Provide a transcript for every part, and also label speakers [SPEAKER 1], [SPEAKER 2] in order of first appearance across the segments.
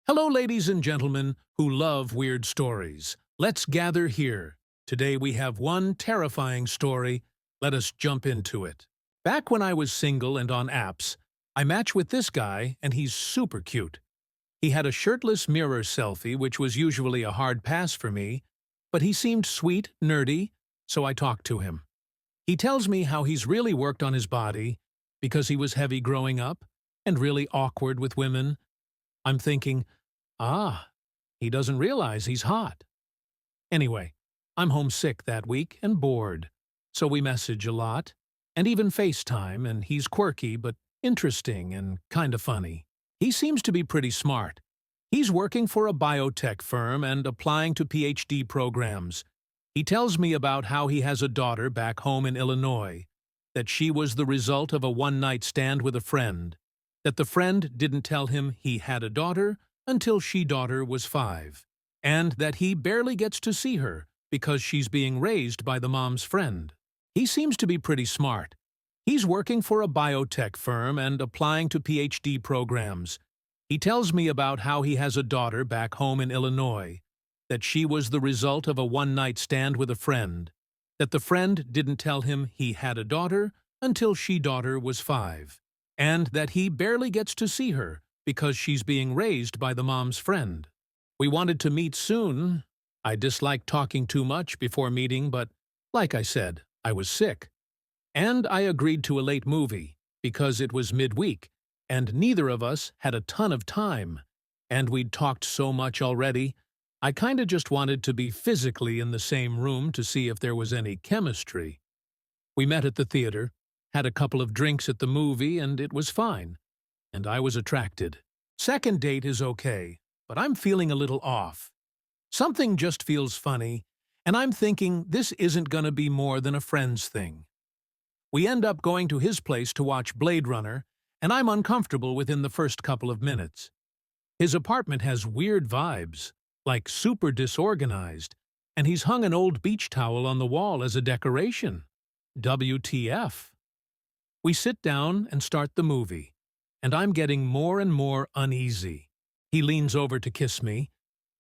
[SPEAKER 1] Hello, ladies and gentlemen who love weird stories. Let's gather here. Today we have one terrifying story. Let us jump into it. Back when I was single and on apps, I matched with this guy and he's super cute. He had a shirtless mirror selfie, which was usually a hard pass for me, but he seemed sweet, nerdy, so I talked to him. He tells me how he's really worked on his body because he was heavy growing up and really awkward with women. I'm thinking, he doesn't realize he's hot. Anyway, I'm homesick that week and bored, so we message a lot, and even FaceTime, and he's quirky but interesting and kinda funny. He seems to be pretty smart. He's working for a biotech firm and applying to PhD programs. He tells me about how he has a daughter back home in Illinois, that she was the result of a one-night stand with a friend, that the friend didn't tell him he had a daughter until she-daughter was 5, and that he barely gets to see her because she's being raised by the mom's friend. He seems to be pretty smart. He's working for a biotech firm and applying to PhD programs. He tells me about how he has a daughter back home in Illinois, that she was the result of a one-night stand with a friend, that the friend didn't tell him he had a daughter until she-daughter was 5, and that he barely gets to see her because she's being raised by the mom's friend. We wanted to meet soon. I disliked talking too much before meeting, but like I said, I was sick. And I agreed to a late movie because it was midweek, and neither of us had a ton of time. And we'd talked so much already, I kinda just wanted to be physically in the same room to see if there was any chemistry. We met at the theater, had a couple of drinks at the movie, and it was fine. And I was attracted. Second date is okay, but I'm feeling a little off. Something just feels funny, and I'm thinking this isn't gonna be more than a friend's thing. We end up going to his place to watch Blade Runner, and I'm uncomfortable within the first couple of minutes. His apartment has weird vibes, like super disorganized, and he's hung an old beach towel on the wall as a decoration. WTF. We sit down and start the movie, and I'm getting more and more uneasy. He leans over to kiss me,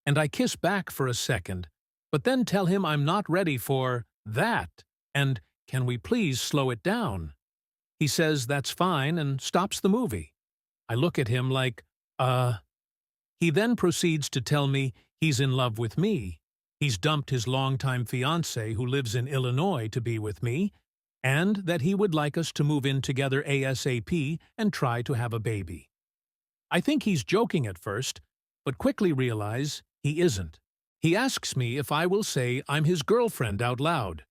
[SPEAKER 1] and I kiss back for a second, but then tell him I'm not ready for that, and can we please slow it down? He says that's fine and stops the movie. I look at him like, He then proceeds to tell me he's in love with me. He's dumped his longtime fiancée who lives in Illinois to be with me, and that he would like us to move in together ASAP and try to have a baby. I think he's joking at first, but quickly realize he isn't. He asks me if I will say I'm his girlfriend out loud,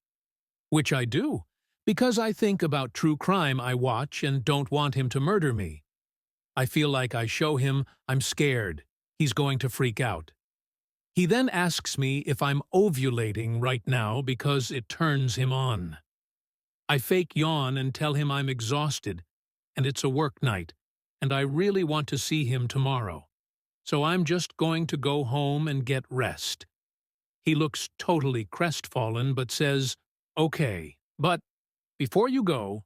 [SPEAKER 1] which I do, because I think about true crime I watch and don't want him to murder me. I feel like I show him I'm scared. He's going to freak out. He then asks me if I'm ovulating right now because it turns him on. I fake yawn and tell him I'm exhausted, and it's a work night, and I really want to see him tomorrow. So I'm just going to go home and get rest. He looks totally crestfallen but says, okay, but before you go,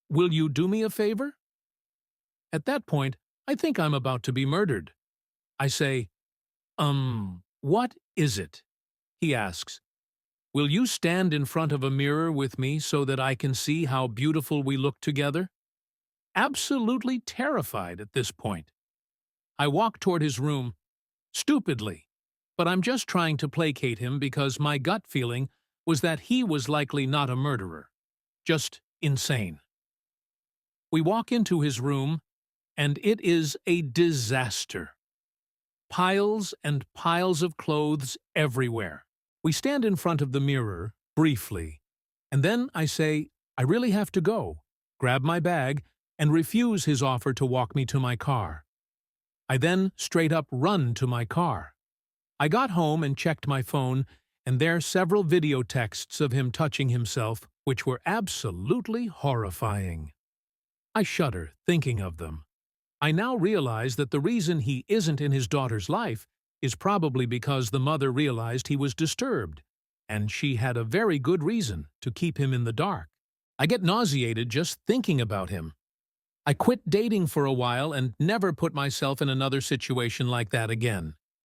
[SPEAKER 1] will you do me a favor? At that point, I think I'm about to be murdered. I say, what is it? He asks. Will you stand in front of a mirror with me so that I can see how beautiful we look together? Absolutely terrified at this point. I walk toward his room, stupidly, but I'm just trying to placate him because my gut feeling was that he was likely not a murderer, just insane. We walk into his room, and it is a disaster. Piles and piles of clothes everywhere. We stand in front of the mirror, briefly, and then I say, I really have to go, grab my bag, and refuse his offer to walk me to my car. I then straight up run to my car. I got home and checked my phone, and there are several video texts of him touching himself, which were absolutely horrifying. I shudder thinking of them. I now realize that the reason he isn't in his daughter's life is probably because the mother realized he was disturbed, and she had a very good reason to keep him in the dark. I get nauseated just thinking about him. I quit dating for a while and never put myself in another situation like that again.